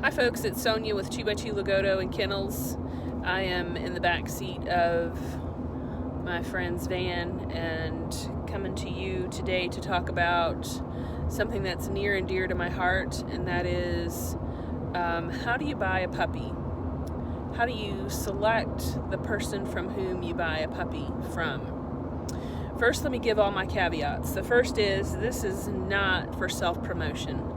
Hi folks, it's Sonia with 2x2 Lagoto and Kennels. I am in the back seat of my friend's van and coming to you today to talk about something that's near and dear to my heart, and that is how do you buy a puppy? How do you select the person from whom you buy a puppy from? First, let me give all my caveats. The first is this is not for self-promotion.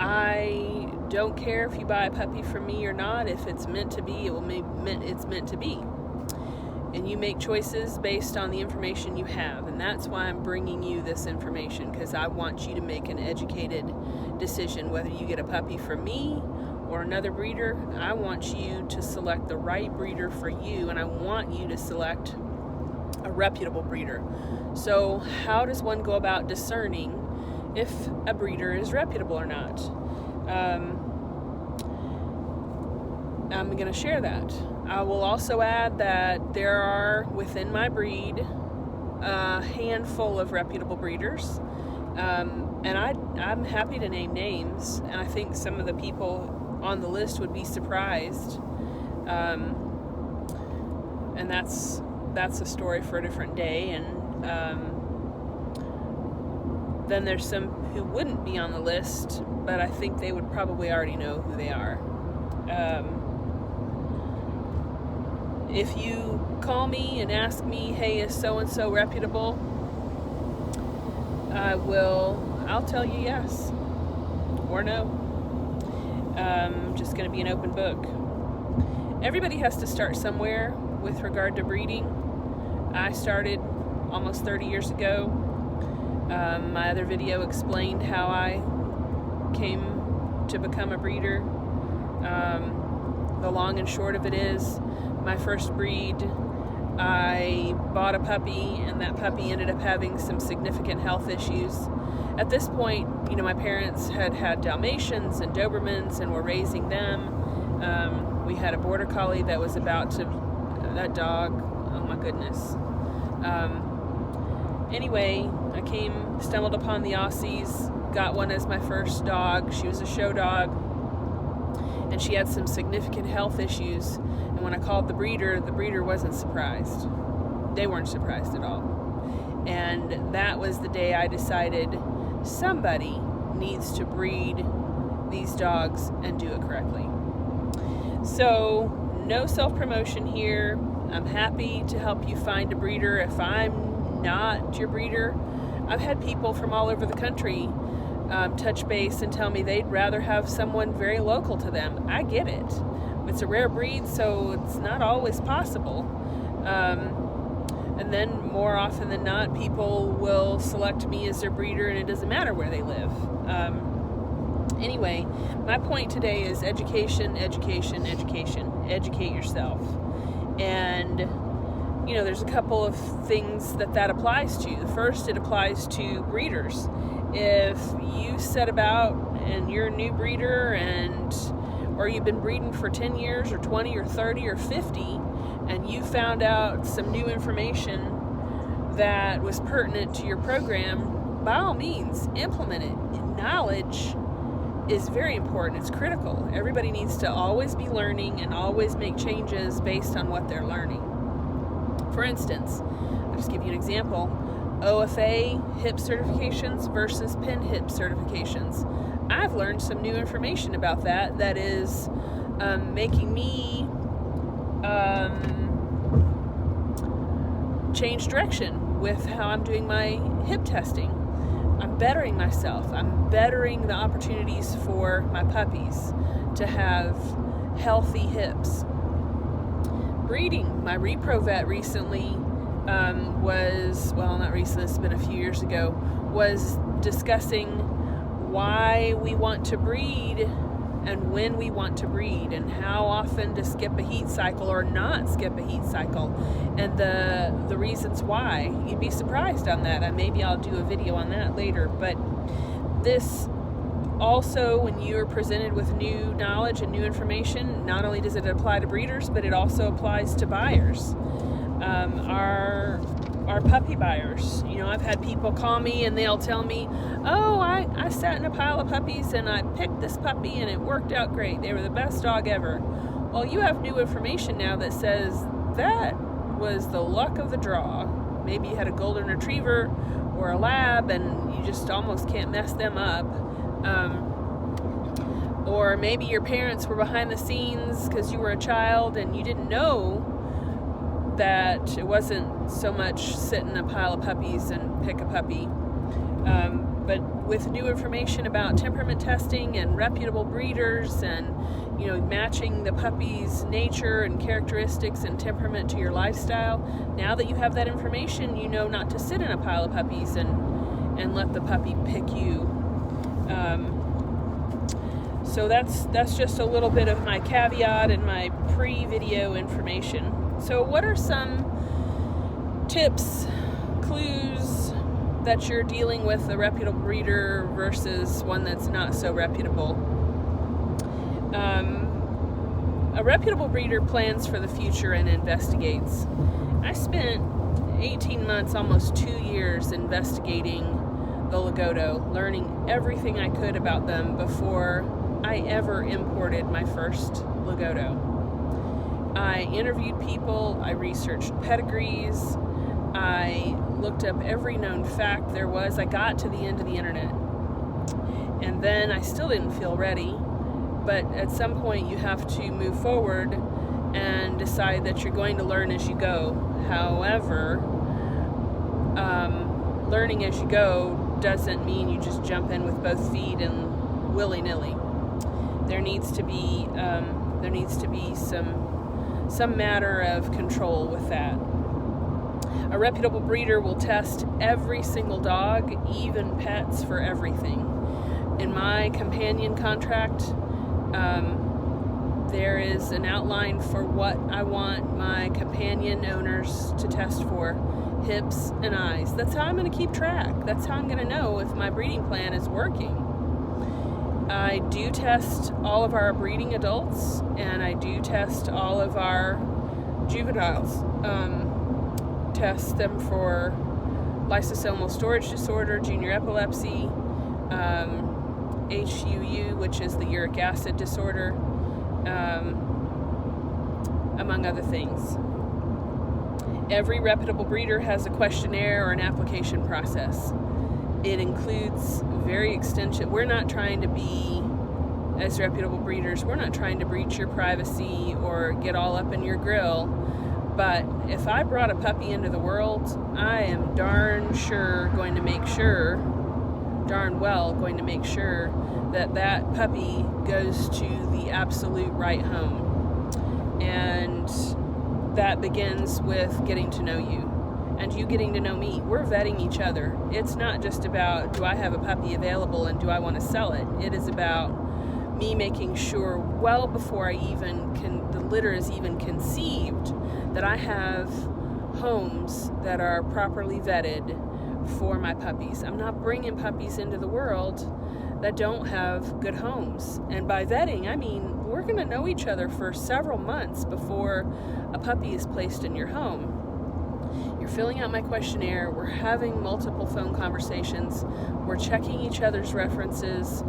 I don't care if you buy a puppy from me or not. If it's meant to be, it's meant to be. And you make choices based on the information you have. And that's why I'm bringing you this information, because I want you to make an educated decision. Whether you get a puppy from me or another breeder, I want you to select the right breeder for you, and I want you to select a reputable breeder. So how does one go about discerning if a breeder is reputable or not? I'm going to share that. I will also add that there are, within my breed, a handful of reputable breeders, and I'm happy to name names, and I think some of the people on the list would be surprised, and that's a story for a different day. And then there's some who wouldn't be on the list, but I think they would probably already know who they are. If you call me and ask me, hey, is so-and-so reputable? I'll tell you yes or no. I'm just going to be an open book. Everybody has to start somewhere with regard to breeding. I started almost 30 years ago. My other video explained how I came to become a breeder. The long and short of it is, my first breed, I bought a puppy, and that puppy ended up having some significant health issues. At this point, my parents had Dalmatians and Dobermans and were raising them. We had a border collie that was that dog, oh my goodness. Anyway, I stumbled upon the Aussies, got one as my first dog. She was a show dog, and she had some significant health issues. And when I called the breeder wasn't surprised. They weren't surprised at all. And that was the day I decided somebody needs to breed these dogs and do it correctly. So, no self-promotion here. I'm happy to help you find a breeder. If I'm not your breeder, I've had people from all over the country touch base and tell me they'd rather have someone very local to them. I get it. It's a rare breed, so it's not always possible. And then more often than not, people will select me as their breeder, and it doesn't matter where they live. Anyway, my point today is education, education, education. Educate yourself. And there's a couple of things that applies to. The first, it applies to breeders. If you set about and you're a new breeder, or you've been breeding for 10 years or 20 or 30 or 50, and you found out some new information that was pertinent to your program, by all means, implement it. Knowledge is very important. It's critical. Everybody needs to always be learning and always make changes based on what they're learning. For instance, I'll just give you an example. OFA hip certifications versus pin hip certifications. I've learned some new information about that is making me change direction with how I'm doing my hip testing. I'm bettering myself. I'm bettering the opportunities for my puppies to have healthy hips. Breeding. My repro vet recently not recently, it's been a few years ago, was discussing why we want to breed and when we want to breed, and how often to skip a heat cycle or not skip a heat cycle, and the reasons why. You'd be surprised on that, and maybe I'll do a video on that later. But this also, when you're presented with new knowledge and new information, not only does it apply to breeders, but it also applies to buyers. are puppy buyers. I've had people call me and they'll tell me, oh, I sat in a pile of puppies and I picked this puppy and it worked out great. They were the best dog ever. Well, you have new information now that says that was the luck of the draw. Maybe you had a golden retriever or a lab and you just almost can't mess them up. Or maybe your parents were behind the scenes because you were a child and you didn't know that it wasn't so much sit in a pile of puppies and pick a puppy. But with new information about temperament testing and reputable breeders and matching the puppy's nature and characteristics and temperament to your lifestyle, now that you have that information, you know not to sit in a pile of puppies and let the puppy pick you. So that's just a little bit of my caveat and my pre-video information. So what are some tips, clues that you're dealing with a reputable breeder versus one that's not so reputable? A reputable breeder plans for the future and investigates. I spent 18 months, almost 2 years investigating the Lagotto, learning everything I could about them before I ever imported my first Lagotto. I interviewed people, I researched pedigrees, I looked up every known fact there was. I got to the end of the internet. And then I still didn't feel ready, but at some point you have to move forward and decide that you're going to learn as you go. However, learning as you go doesn't mean you just jump in with both feet and willy-nilly. There needs to be some matter of control with that. A reputable breeder will test every single dog, even pets, for everything. In my companion contract, there is an outline for what I want my companion owners to test for: hips and eyes. That's how I'm going to keep track. That's how I'm going to know if my breeding plan is working. I do test all of our breeding adults, and I do test all of our juveniles. Test them for lysosomal storage disorder, junior epilepsy, HUU, which is the uric acid disorder, among other things. Every reputable breeder has a questionnaire or an application process. It includes very extensive. We're not trying to be, as reputable breeders, we're not trying to breach your privacy or get all up in your grill. But if I brought a puppy into the world, I am darn well going to make sure that that puppy goes to the absolute right home. And that begins with getting to know you and you getting to know me. We're vetting each other. It's not just about, do I have a puppy available and do I want to sell it? It is about me making sure well before the litter is even conceived, that I have homes that are properly vetted for my puppies. I'm not bringing puppies into the world that don't have good homes. And by vetting, I mean we're going to know each other for several months before a puppy is placed in your home. You're filling out my questionnaire. We're having multiple phone conversations. We're checking each other's references.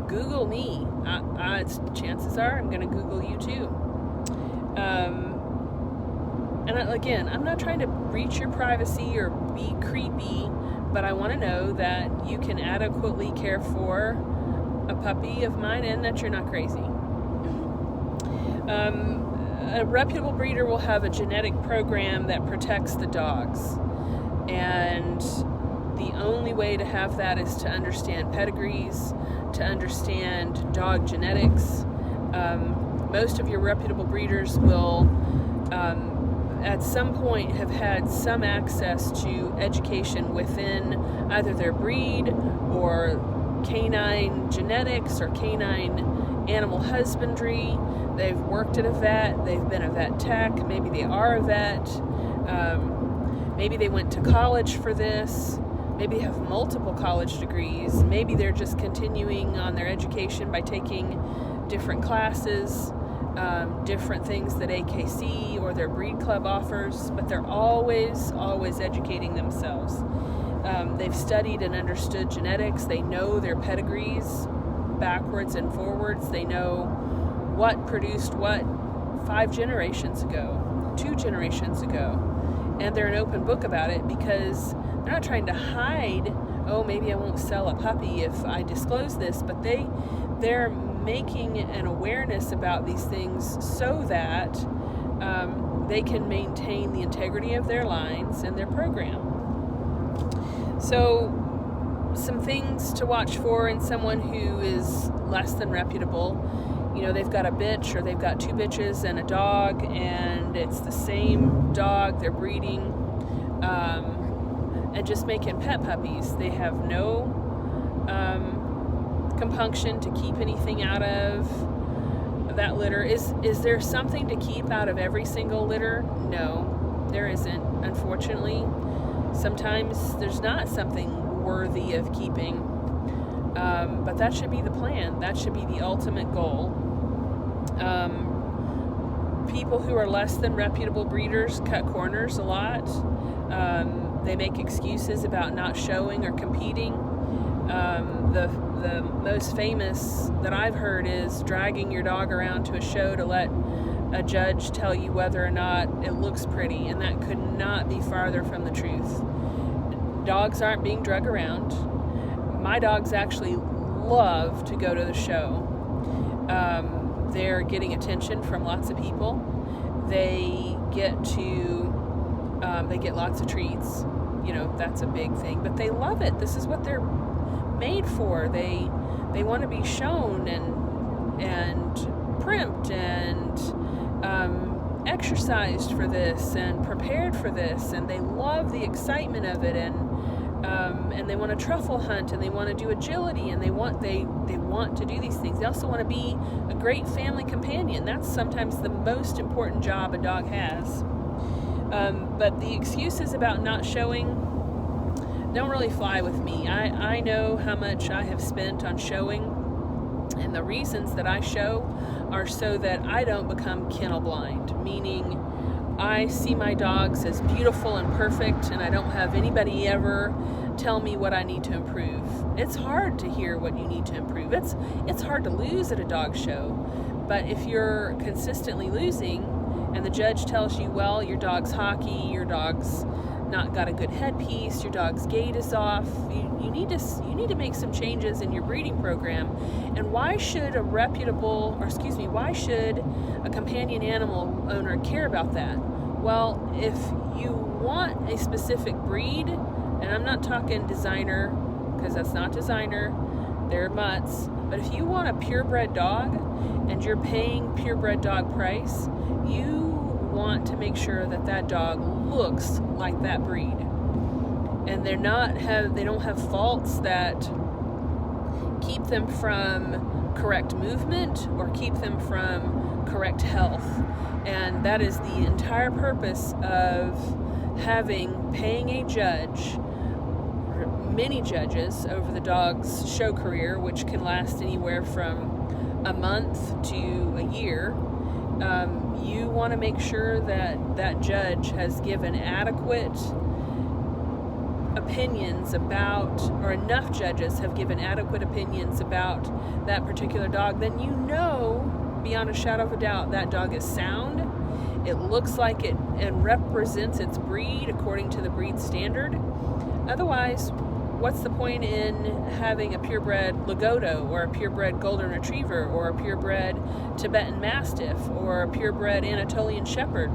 Google me. Chances are I'm going to Google you too. And again, I'm not trying to breach your privacy or be creepy, but I want to know that you can adequately care for a puppy of mine and that you're not crazy. A reputable breeder will have a genetic program that protects the dogs. And the only way to have that is to understand pedigrees, to understand dog genetics. Most of your reputable breeders will at some point have had some access to education within either their breed or canine genetics or canine animal husbandry. They've worked at a vet, they've been a vet tech, maybe they are a vet, maybe they went to college for this, maybe they have multiple college degrees, maybe they're just continuing on their education by taking different classes. different things that AKC or their breed club offers, but they're always educating themselves. They've studied and understood genetics. They know their pedigrees backwards and forwards. They know what produced what 5 generations ago, 2 generations ago. And they're an open book about it because they're not trying to hide, oh, maybe I won't sell a puppy if I disclose this, but they're making an awareness about these things so that they can maintain the integrity of their lines and their program. So some things to watch for in someone who is less than reputable. They've got a bitch or they've got 2 bitches and a dog, and it's the same dog they're breeding and just making pet puppies. They have no compunction to keep anything out of that litter. Is there something to keep out of every single litter? No, there isn't, unfortunately. Sometimes there's not something worthy of keeping, but that should be the plan. That should be the ultimate goal. People who are less than reputable breeders cut corners a lot. They make excuses about not showing or competing. The most famous that I've heard is dragging your dog around to a show to let a judge tell you whether or not it looks pretty, and that could not be farther from the truth. Dogs aren't being drug around. My dogs actually love to go to the show. They're getting attention from lots of people. They get lots of treats. That's a big thing, but they love it. This is what they're made for. They want to be shown and primped and exercised for this and prepared for this, and they love the excitement of it, and they want to truffle hunt, and they want to do agility, and they want to do these things. They also want to be a great family companion. That's sometimes the most important job a dog has. But the excuses about not showing don't really fly with me. I know how much I have spent on showing, and the reasons that I show are so that I don't become kennel blind, meaning I see my dogs as beautiful and perfect, and I don't have anybody ever tell me what I need to improve. It's hard to hear what you need to improve. It's hard to lose at a dog show, but if you're consistently losing and the judge tells you, well, your dog's hocky, your dog's not got a good headpiece, your dog's gait is off, you need to make some changes in your breeding program. And why should a companion animal owner care about that? Well, if you want a specific breed, and I'm not talking designer, because that's not designer, they're mutts, but if you want a purebred dog and you're paying purebred dog price, you want to make sure that dog looks like that breed, and they don't have faults that keep them from correct movement or keep them from correct health. And that is the entire purpose of paying a judge, many judges over the dog's show career, which can last anywhere from a month to a year. You want to make sure that judge has given adequate opinions about, or enough judges have given adequate opinions about that particular dog. Then beyond a shadow of a doubt, that dog is sound. It looks like it and represents its breed according to the breed standard. Otherwise, what's the point in having a purebred Lagotto or a purebred Golden Retriever or a purebred Tibetan Mastiff or a purebred Anatolian Shepherd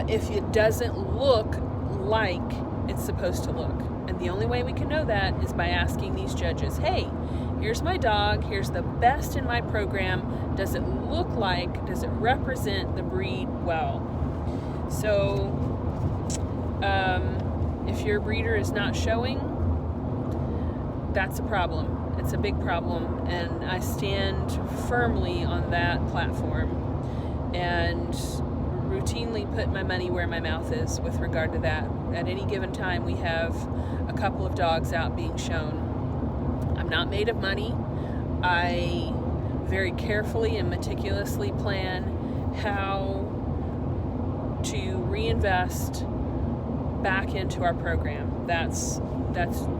if it doesn't look like it's supposed to look? And the only way we can know that is by asking these judges, hey, here's my dog, here's the best in my program, does it represent the breed well? So, if your breeder is not showing, that's a problem. It's a big problem, and I stand firmly on that platform and routinely put my money where my mouth is with regard to that. At any given time, we have a couple of dogs out being shown. I'm not made of money. I very carefully and meticulously plan how to reinvest back into our program. That's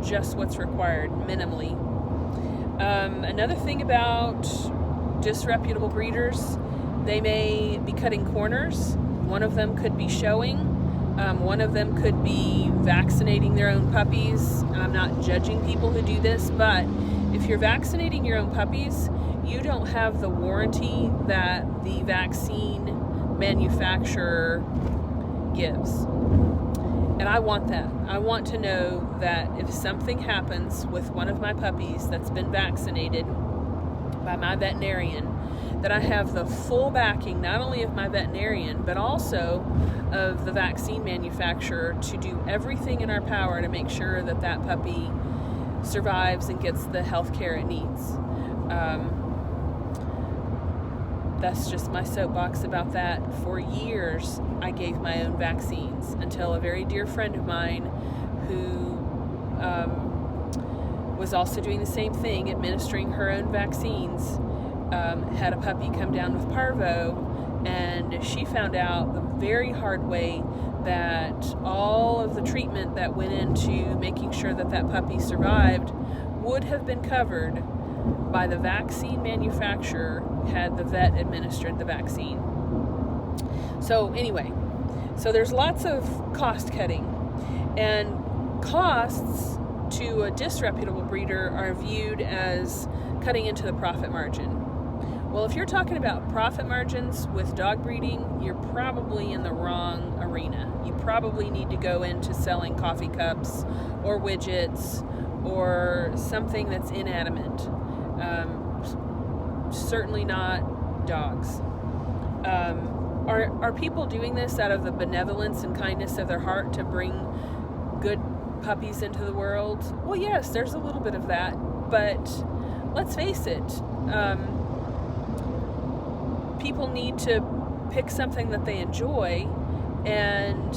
just what's required, minimally. Another thing about disreputable breeders, they may be cutting corners. One of them could be showing. One of them could be vaccinating their own puppies. I'm not judging people who do this, but if you're vaccinating your own puppies, you don't have the warranty that the vaccine manufacturer gives. And I want that. I want to know that if something happens with one of my puppies that's been vaccinated by my veterinarian, that I have the full backing, not only of my veterinarian, but also of the vaccine manufacturer to do everything in our power to make sure that that puppy survives and gets the health care it needs. That's just my soapbox about that. For years, I gave my own vaccines until a very dear friend of mine who was also doing the same thing, administering her own vaccines, had a puppy come down with parvo, and she found out the very hard way that all of the treatment that went into making sure that that puppy survived would have been covered by the vaccine manufacturer had the vet administered the vaccine. So anyway, so there's lots of cost cutting, and costs to a disreputable breeder are viewed as cutting into the profit margin. Well, if you're talking about profit margins with dog breeding, you're probably in the wrong arena. You probably need to go into selling coffee cups or widgets or something that's inanimate. Certainly not dogs. Are people doing this out of the benevolence and kindness of their heart to bring good puppies into the world? Well, yes, there's a little bit of that, but let's face it, people need to pick something that they enjoy, and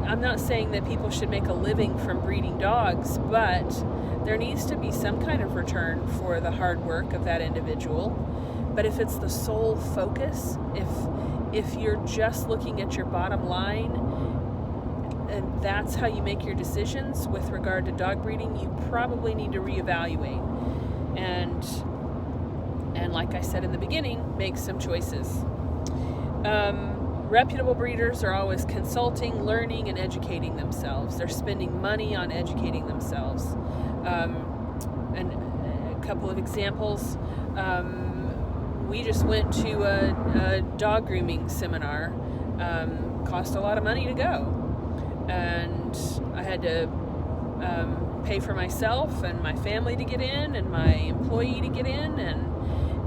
I'm not saying that people should make a living from breeding dogs, but there needs to be some kind of return for the hard work of that individual. But if it's the sole focus, if you're just looking at your bottom line, and that's how you make your decisions with regard to dog breeding, you probably need to reevaluate. And like I said in the beginning, make some choices. Reputable breeders are always consulting, learning, and educating themselves. They're spending money on educating themselves. And a couple of examples. We just went to a dog grooming seminar. Cost a lot of money to go. And I had to pay for myself and my family to get in and my employee to get in,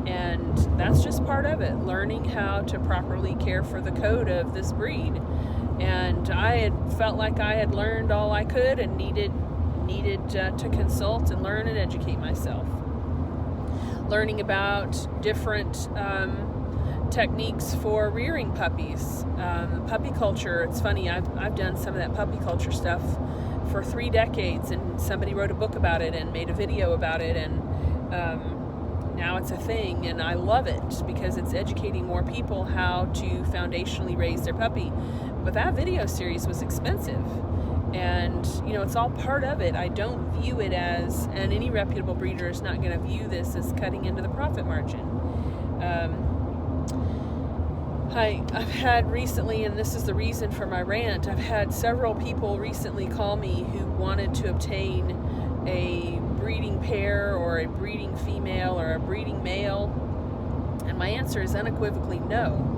and that's just part of it, learning how to properly care for the coat of this breed. And I had felt like I had learned all I could and needed to consult and learn and educate myself. Learning about different techniques for rearing puppies. Puppy culture, it's funny, I've done some of that puppy culture stuff for 3 decades, and somebody wrote a book about it and made a video about it, and now it's a thing, and I love it because it's educating more people how to foundationally raise their puppy. But that video series was expensive, and it's all part of it. I don't view it as, and any reputable breeder is not going to view this as cutting into the profit margin. I've had recently, and this is the reason for my rant, I've had several people recently call me who wanted to obtain a breeding pair or a breeding female or a breeding male, and my answer is unequivocally no.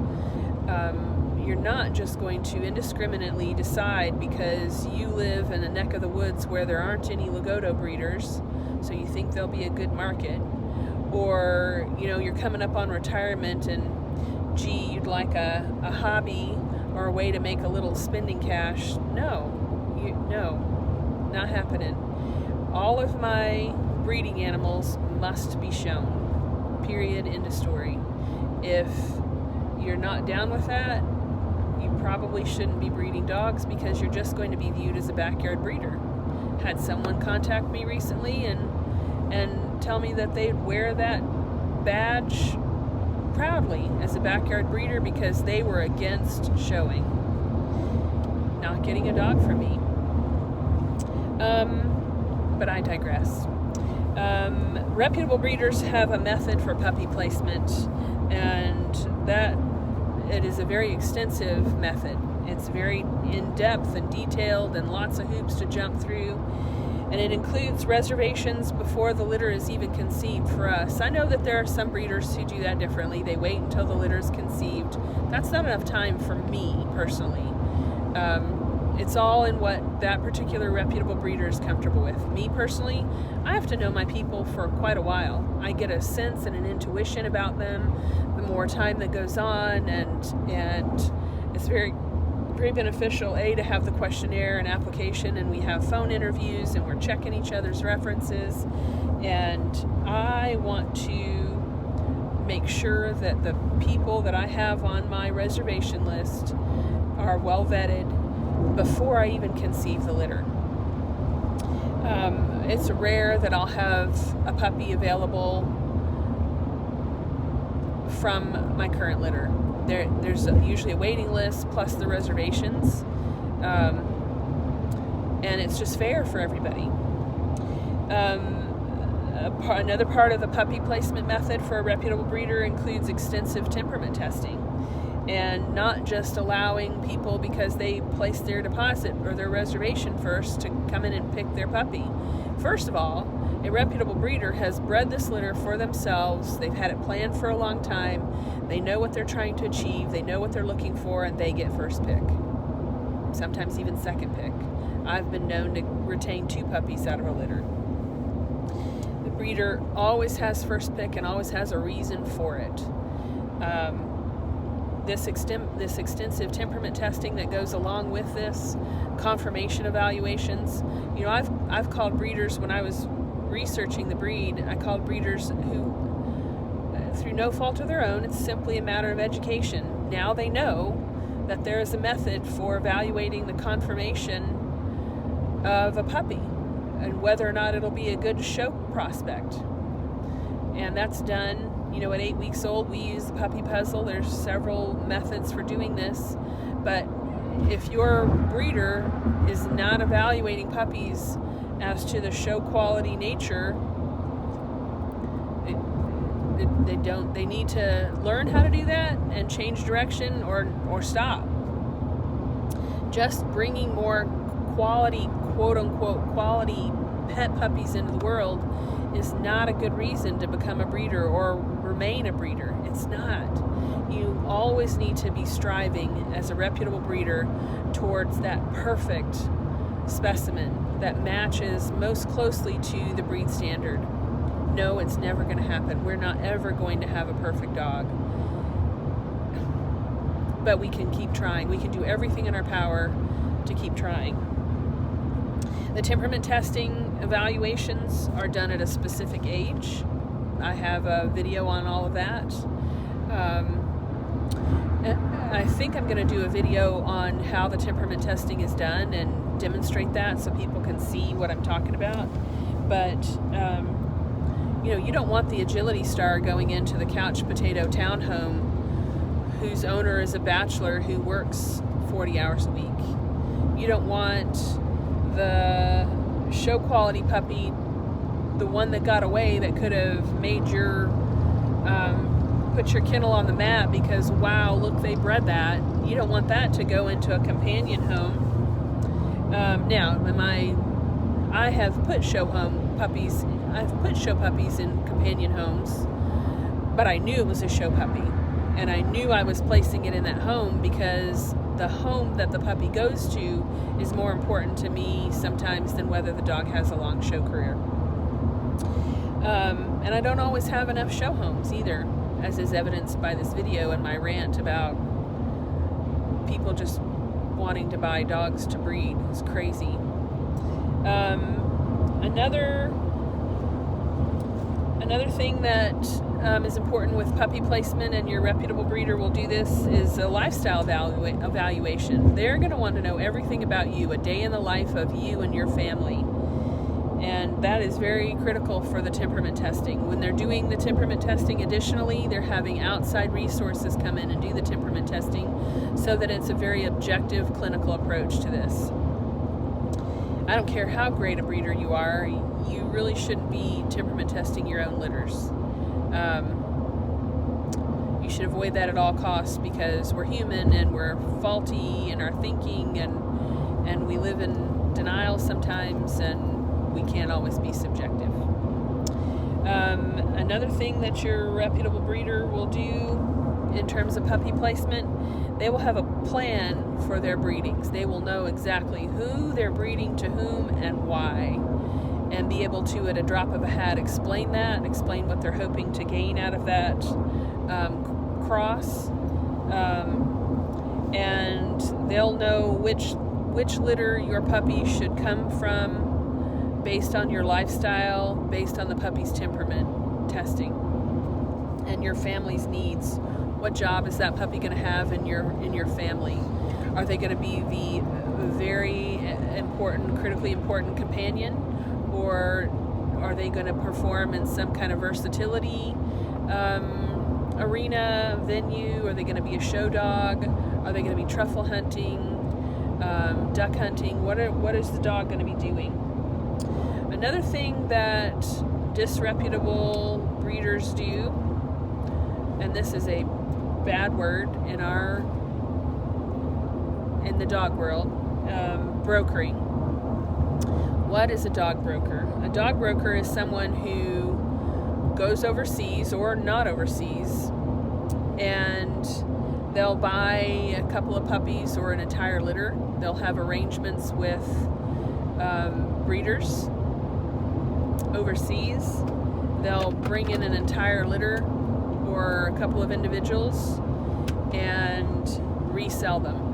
You're not just going to indiscriminately decide because you live in a neck of the woods where there aren't any Lagotto breeders, so you think there'll be a good market, or you're coming up on retirement and gee, you'd like a hobby or a way to make a little spending cash. No, not happening. All of my breeding animals must be shown. Period. End of story. If you're not down with that, you probably shouldn't be breeding dogs because you're just going to be viewed as a backyard breeder. Had someone contact me recently and tell me that they'd wear that badge proudly as a backyard breeder because they were against showing, not getting a dog from me. But I digress. Reputable breeders have a method for puppy placement, and that it is a very extensive method. It's very in-depth and detailed and lots of hoops to jump through, and it includes reservations before the litter is even conceived for us. I know that there are some breeders who do that differently. They wait until the litter is conceived. That's not enough time for me personally. It's all in what that particular reputable breeder is comfortable with. Me personally, I have to know my people for quite a while. I get a sense and an intuition about them the more time that goes on, and it's very, very beneficial, to have the questionnaire and application, and we have phone interviews, and we're checking each other's references, and I want to make sure that the people that I have on my reservation list are well vetted before I even conceive the litter. It's rare that I'll have a puppy available from my current litter. There's usually a waiting list plus the reservations, and it's just fair for everybody. Another part of the puppy placement method for a reputable breeder includes extensive temperament testing, and not just allowing people, because they place their deposit or their reservation first, to come in and pick their puppy. First of all, a reputable breeder has bred this litter for themselves. They've had it planned for a long time. They know what they're trying to achieve. They know what they're looking for, and they get first pick. Sometimes even second pick. I've been known to retain 2 puppies out of a litter. The breeder always has first pick and always has a reason for it. This extensive temperament testing that goes along with this, confirmation evaluations. You know, I've called breeders, when I was researching the breed, I called breeders who, through no fault of their own, it's simply a matter of education. Now they know that there is a method for evaluating the confirmation of a puppy and whether or not it'll be a good show prospect. And that's done, at 8 weeks old. We use the puppy puzzle. There's several methods for doing this, but if your breeder is not evaluating puppies as to the show quality nature, they need to learn how to do that and change direction or stop. Just bringing more quality, quote unquote, quality pet puppies into the world is not a good reason to become a breeder or remain a breeder. It's not. You always need to be striving as a reputable breeder towards that perfect specimen that matches most closely to the breed standard. No, it's never going to happen. We're not ever going to have a perfect dog. But we can keep trying. We can do everything in our power to keep trying. The temperament testing evaluations are done at a specific age. I have a video on all of that. I think I'm going to do a video on how the temperament testing is done and demonstrate that so people can see what I'm talking about. But, you don't want the agility star going into the couch potato townhome whose owner is a bachelor who works 40 hours a week. You don't want the show quality puppy, the one that got away that could have made your put your kennel on the map because, wow, look, they bred that. You don't want that to go into a companion home. I have put show puppies in companion homes, but I knew it was a show puppy, and I knew I was placing it in that home because the home that the puppy goes to is more important to me sometimes than whether the dog has a long show career. And I don't always have enough show homes either, as is evidenced by this video and my rant about people just wanting to buy dogs to breed. It's crazy. Another thing that is important with puppy placement, and your reputable breeder will do this, is a lifestyle evaluation. They're going to want to know everything about you, a day in the life of you and your family. And that is very critical for the temperament testing. When they're doing the temperament testing, additionally, they're having outside resources come in and do the temperament testing so that it's a very objective clinical approach to this. I don't care how great a breeder you are, you really shouldn't be temperament testing your own litters. You should avoid that at all costs, because we're human and we're faulty in our thinking, and we live in denial sometimes, and we can't always be subjective. Another thing that your reputable breeder will do in terms of puppy placement, they will have a plan for their breedings. They will know exactly who they're breeding to whom and why, and be able to, at a drop of a hat, explain that and explain what they're hoping to gain out of that cross. And they'll know which litter your puppy should come from based on your lifestyle, based on the puppy's temperament testing, and your family's needs. What job is that puppy going to have in your family? Are they going to be the very important, critically important companion, or are they going to perform in some kind of versatility arena, venue? Are they going to be a show dog? Are they going to be truffle hunting, duck hunting? What is the dog going to be doing? Another thing that disreputable breeders do, and this is a bad word in the dog world, brokering. What is a dog broker? A dog broker is someone who goes overseas or not overseas, and they'll buy a couple of puppies or an entire litter. They'll have arrangements with breeders overseas. They'll bring in an entire litter or a couple of individuals and resell them.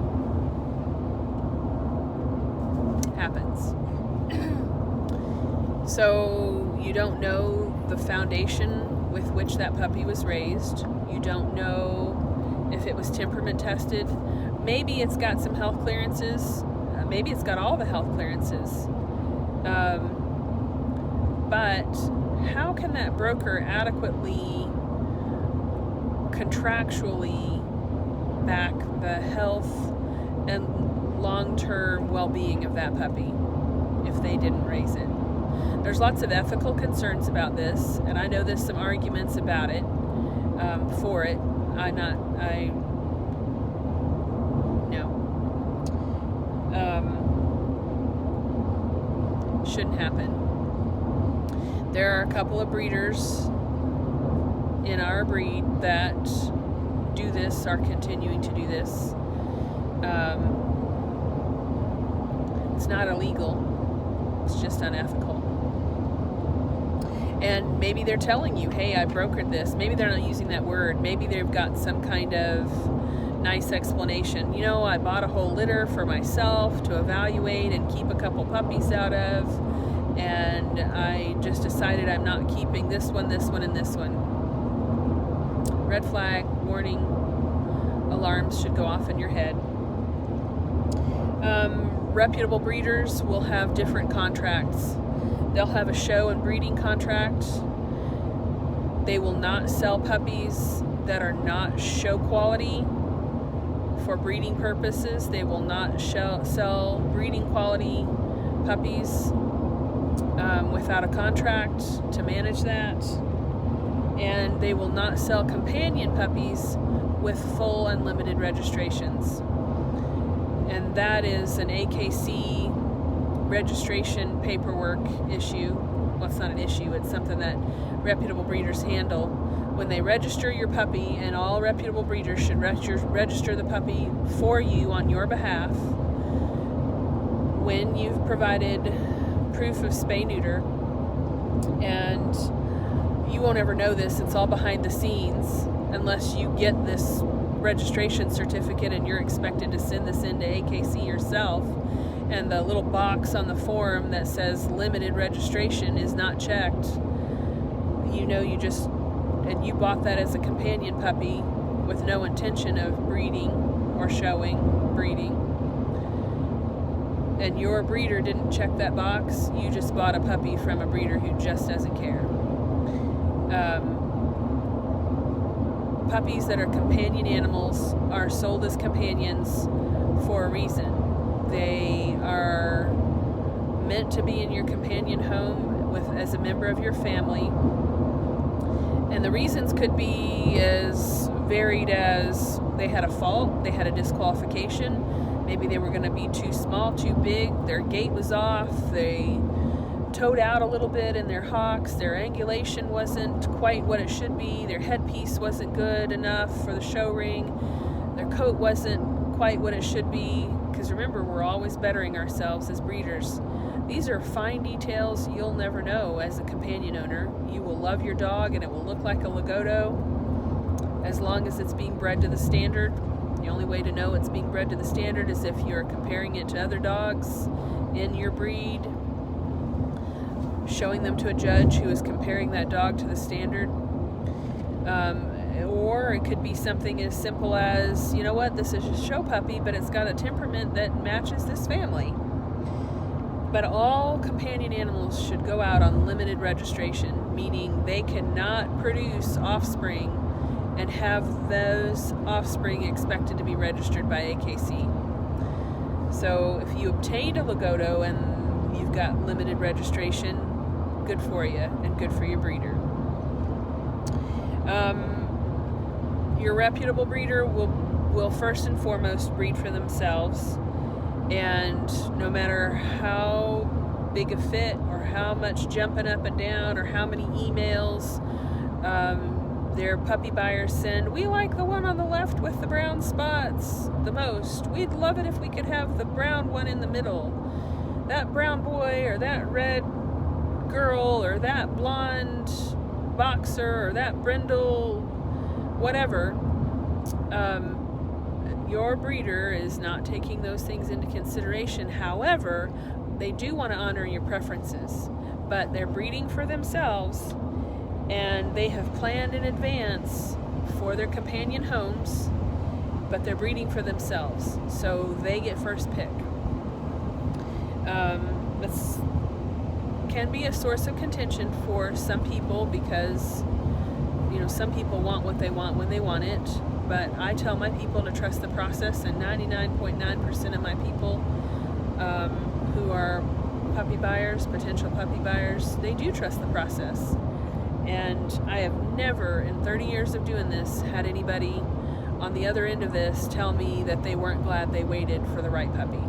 Happens. So you don't know the foundation with which that puppy was raised. You don't know if it was temperament tested. Maybe it's got some health clearances. Maybe it's got all the health clearances. But how can that broker adequately contractually back the health and long-term well-being of that puppy if they didn't raise it? There's lots of ethical concerns about this, and I know there's some arguments about it, for it. Shouldn't happen. There are a couple of breeders in our breed that do this, are continuing to do this. It's not illegal, it's just unethical. And maybe they're telling you, hey, I brokered this. Maybe they're not using that word. Maybe they've got some kind of nice explanation. You know, I bought a whole litter for myself to evaluate and keep a couple puppies out of, and I just decided I'm not keeping this one, and this one. Red flag, warning, alarms should go off in your head. Reputable breeders will have different contracts. They'll have a show and breeding contract. They will not sell puppies that are not show quality for breeding purposes. They will not sell breeding quality puppies without a contract to manage that. And they will not sell companion puppies with full unlimited registrations. And that is an AKC registration paperwork issue. Well, it's not an issue, it's something that reputable breeders handle. When they register your puppy, and all reputable breeders should register the puppy for you on your behalf, when you've provided proof of spay-neuter, and you won't ever know this, it's all behind the scenes, unless you get this registration certificate and you're expected to send this into AKC yourself, and the little box on the form that says limited registration is not checked. You know, you bought that as a companion puppy with no intention of breeding or showing breeding. and your breeder didn't check that box, you just bought a puppy from a breeder who just doesn't care. Puppies that are companion animals are sold as companions for a reason. They are meant to be in your companion home as a member of your family. And the reasons could be as varied as they had a fault, they had a disqualification, maybe they were going to be too small, too big, their gait was off, they toed out a little bit in their hocks, their angulation wasn't quite what it should be, their headpiece wasn't good enough for the show ring, their coat wasn't quite what it should be, because remember, we're always bettering ourselves as breeders. These are fine details you'll never know as a companion owner. You will love your dog and it will look like a Lagotto as long as it's being bred to the standard. The only way to know it's being bred to the standard is if you're comparing it to other dogs in your breed, showing them to a judge who is comparing that dog to the standard. Or it could be something as simple as, you know what, this is a show puppy, but it's got a temperament that matches this family. But all companion animals should go out on limited registration, meaning they cannot produce offspring and have those offspring expected to be registered by AKC. So if you obtained a Lagotto and you've got limited registration, good for you and good for your breeder. Your reputable breeder will first and foremost breed for themselves. And no matter how big a fit or how much jumping up and down or how many emails their puppy buyers send, we like the one on the left with the brown spots the most. We'd love it if we could have the brown one in the middle. That brown boy or that red girl or that blonde boxer or that brindle, whatever. Your breeder is not taking those things into consideration. However, they do want to honor your preferences, but they're breeding for themselves and they have planned in advance for their companion homes, but they're breeding for themselves, so they get first pick. This can be a source of contention for some people because, you know, some people want what they want when they want it. But I tell my people to trust the process, and 99.9% of my people who are puppy buyers, potential puppy buyers, they do trust the process. And I have never, in 30 years of doing this, had anybody on the other end of this tell me that they weren't glad they waited for the right puppy.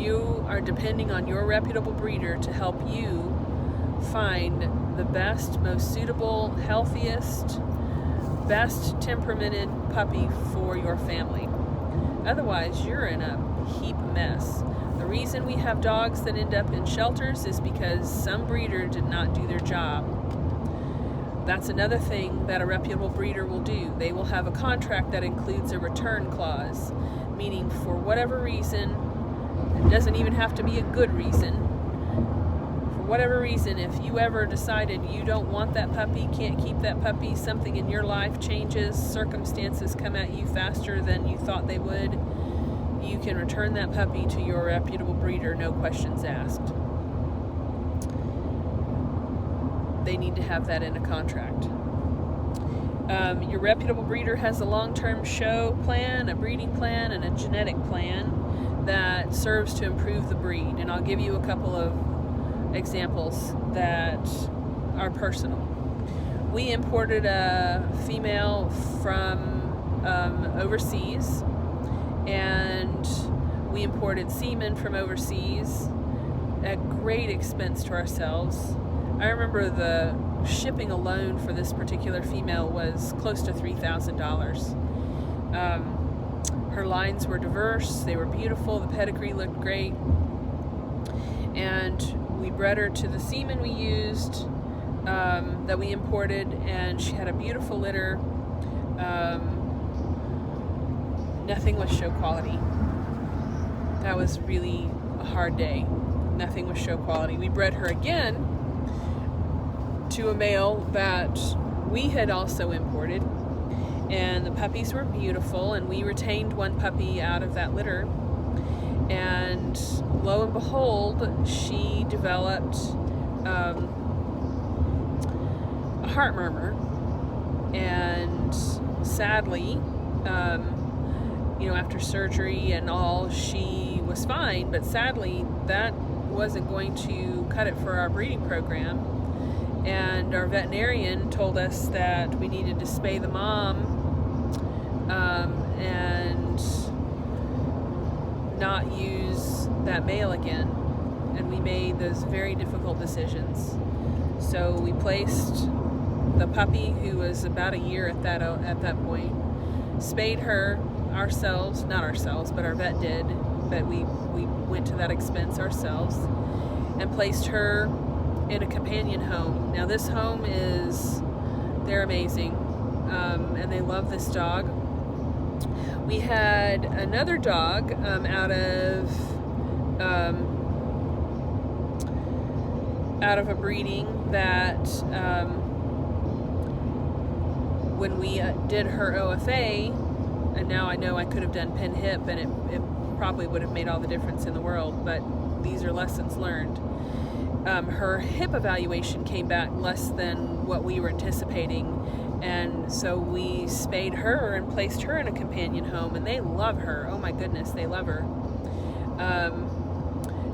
You are depending on your reputable breeder to help you find the best, most suitable, healthiest, best temperamented puppy for your family. Otherwise, you're in a heap mess. The reason we have dogs that end up in shelters is because some breeder did not do their job. That's another thing that a reputable breeder will do. They will have a contract that includes a return clause, meaning for whatever reason, it doesn't even have to be a good reason, whatever reason, if you ever decided you don't want that puppy, can't keep that puppy, something in your life changes, circumstances come at you faster than you thought they would, you can return that puppy to your reputable breeder, no questions asked. They need to have that in a contract. Your reputable breeder has a long-term show plan, a breeding plan, and a genetic plan that serves to improve the breed. And I'll give you a couple of examples that are personal. We imported a female from overseas, and we imported semen from overseas at great expense to ourselves. I remember the shipping alone for this particular female was close to $3,000. Her lines were diverse, they were beautiful, the pedigree looked great, and we bred her to the semen we used that we imported, and she had a beautiful litter. Nothing was show quality. That was really a hard day. Nothing was show quality. We bred her again to a male that we had also imported, and the puppies were beautiful, and we retained one puppy out of that litter. And lo and behold, she developed a heart murmur. And sadly, after surgery and all, she was fine. But sadly, that wasn't going to cut it for our breeding program. And our veterinarian told us that we needed to spay the mom and not use that male again. And we made those very difficult decisions. So we placed the puppy, who was about a year at that point, spayed her ourselves, not ourselves, but our vet did, but we went to that expense ourselves, and placed her in a companion home. Now this home they're amazing, and they love this dog. We had another dog out of a breeding that when we did her OFA, and now I know I could have done pin hip, and it probably would have made all the difference in the world, but these are lessons learned. Her hip evaluation came back less than what we were anticipating, and so we spayed her and placed her in a companion home, and they love her. Oh my goodness, they love her.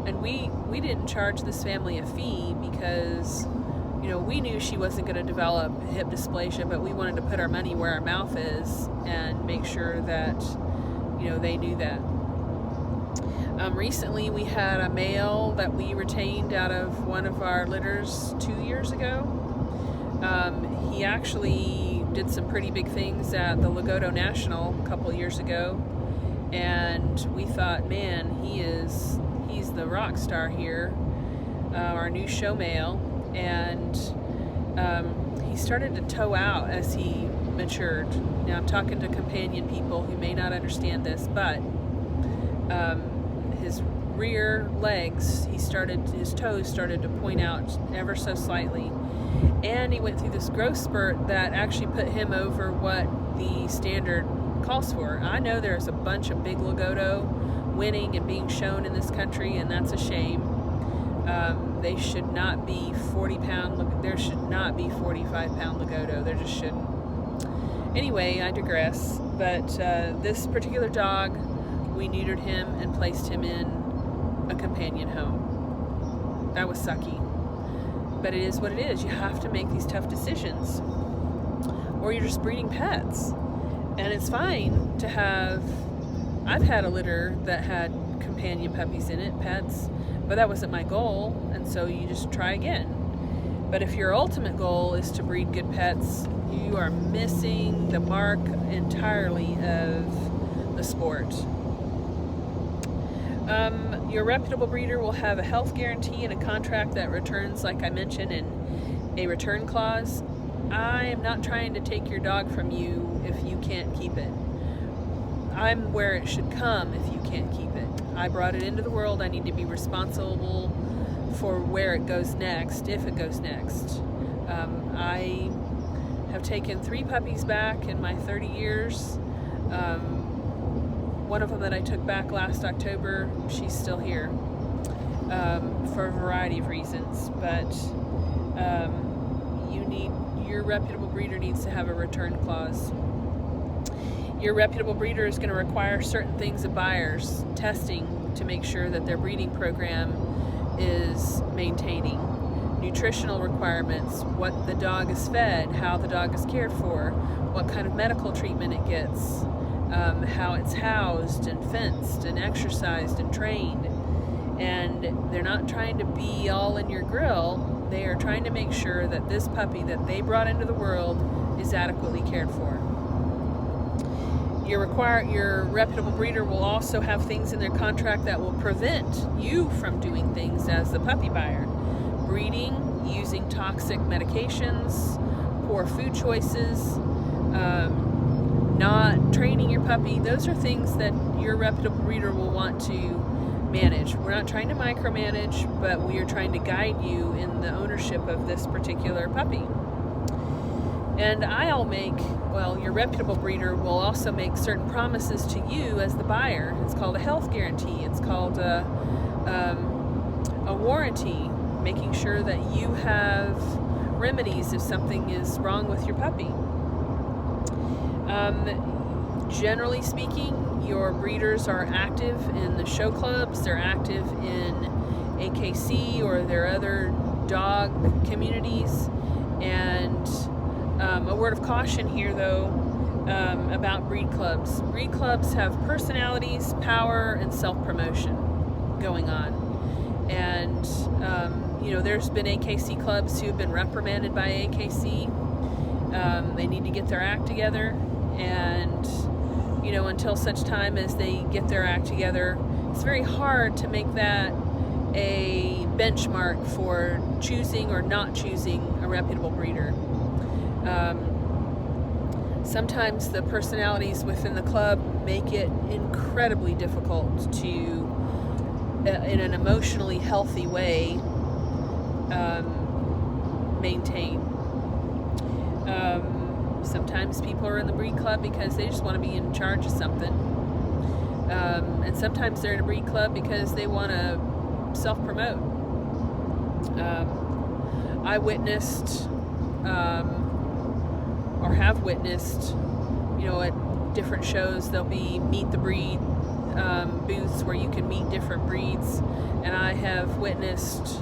And we didn't charge this family a fee because we knew she wasn't going to develop hip dysplasia, but we wanted to put our money where our mouth is and make sure that they knew that. Recently we had a male that we retained out of one of our litters 2 years ago. He actually did some pretty big things at the Lagotto National a couple years ago, and we thought, man, he's the rock star here, our new show male. And he started to toe out as he matured. Now I'm talking to companion people who may not understand this, but his rear legs, his toes started to point out ever so slightly, and he went through this growth spurt that actually put him over what the standard calls for. I know there's a bunch of big Lagotto winning and being shown in this country, and that's a shame. They should not be 40-pound. There should not be 45-pound Lagotto. There just shouldn't. Anyway, I digress. But this particular dog, we neutered him and placed him in a companion home. That was sucky. But it is what it is. You have to make these tough decisions, or you're just breeding pets. And it's fine to have. I've had a litter that had companion puppies in it, pets. But that wasn't my goal, and so you just try again. But if your ultimate goal is to breed good pets, you are missing the mark entirely of the sport. Your reputable breeder will have a health guarantee and a contract that returns, like I mentioned, in a return clause. I am not trying to take your dog from you if you can't keep it. I'm where it should come if you can't keep it. I brought it into the world. I need to be responsible for where it goes next, if it goes next. I have taken 3 puppies back in my 30 years. One of them that I took back last October, she's still here for a variety of reasons. But your reputable breeder needs to have a return clause. Your reputable breeder is going to require certain things of buyers, testing to make sure that their breeding program is maintaining, nutritional requirements, what the dog is fed, how the dog is cared for, what kind of medical treatment it gets, how it's housed and fenced and exercised and trained. And they're not trying to be all in your grill. They are trying to make sure that this puppy that they brought into the world is adequately cared for. Your reputable breeder will also have things in their contract that will prevent you from doing things as the puppy buyer. Breeding, using toxic medications, poor food choices, not training your puppy. Those are things that your reputable breeder will want to manage. We're not trying to micromanage, but we are trying to guide you in the ownership of this particular puppy. And your reputable breeder will also make certain promises to you as the buyer. It's called a health guarantee. It's called a warranty, making sure that you have remedies if something is wrong with your puppy. Generally speaking, your breeders are active in the show clubs, they're active in AKC or their other dog communities. And a word of caution here, though, about breed clubs. Breed clubs have personalities, power, and self-promotion going on. And, there's been AKC clubs who've been reprimanded by AKC. They need to get their act together. And, until such time as they get their act together, it's very hard to make that a benchmark for choosing or not choosing a reputable breeder. Sometimes the personalities within the club make it incredibly difficult to, in an emotionally healthy way, maintain. Sometimes people are in the breed club because they just want to be in charge of something. And sometimes they're in a breed club because they want to self-promote. I witnessed, or have witnessed, at different shows, there'll be meet the breed booths where you can meet different breeds, and I have witnessed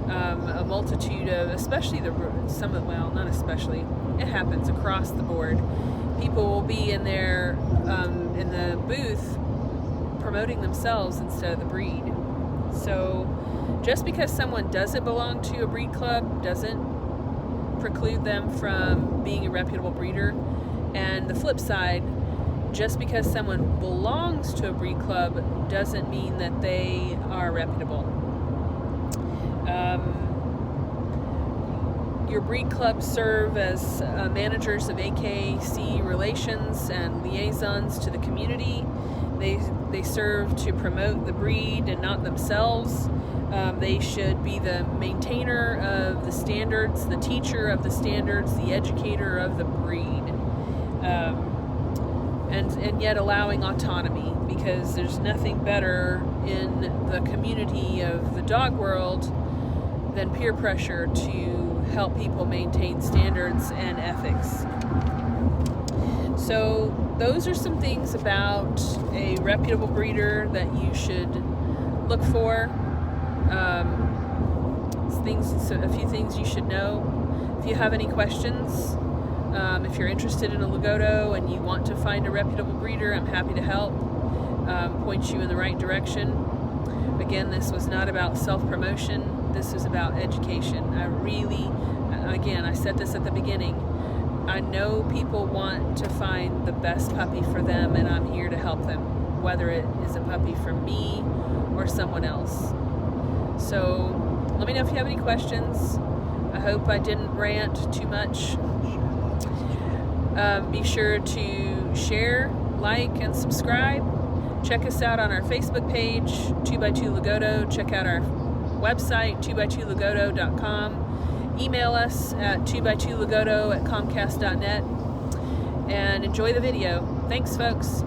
a multitude of, especially not especially, it happens across the board. People will be in there in the booth promoting themselves instead of the breed. So just because someone doesn't belong to a breed club doesn't preclude them from being a reputable breeder. And the flip side, just because someone belongs to a breed club doesn't mean that they are reputable. Your breed clubs serve as managers of AKC relations and liaisons to the community. They serve to promote the breed and not themselves. They should be the maintainer of the standards, the teacher of the standards, the educator of the breed, and yet allowing autonomy, because there's nothing better in the community of the dog world than peer pressure to help people maintain standards and ethics. So those are some things about a reputable breeder that you should look for. A few things you should know. If you have any questions, if you're interested in a Lagotto and you want to find a reputable breeder, I'm happy to help, point you in the right direction. Again, this was not about self-promotion. This is about education. I said this at the beginning, I know people want to find the best puppy for them, and I'm here to help them, whether it is a puppy from me or someone else. So let me know if you have any questions. I hope I didn't rant too much. Be sure to share, like, and subscribe. Check us out on our Facebook page, 2x2 Lagotto. Check out our website, 2x2lagotto.com. Email us at 2x2lagotto@comcast.net. And enjoy the video. Thanks, folks.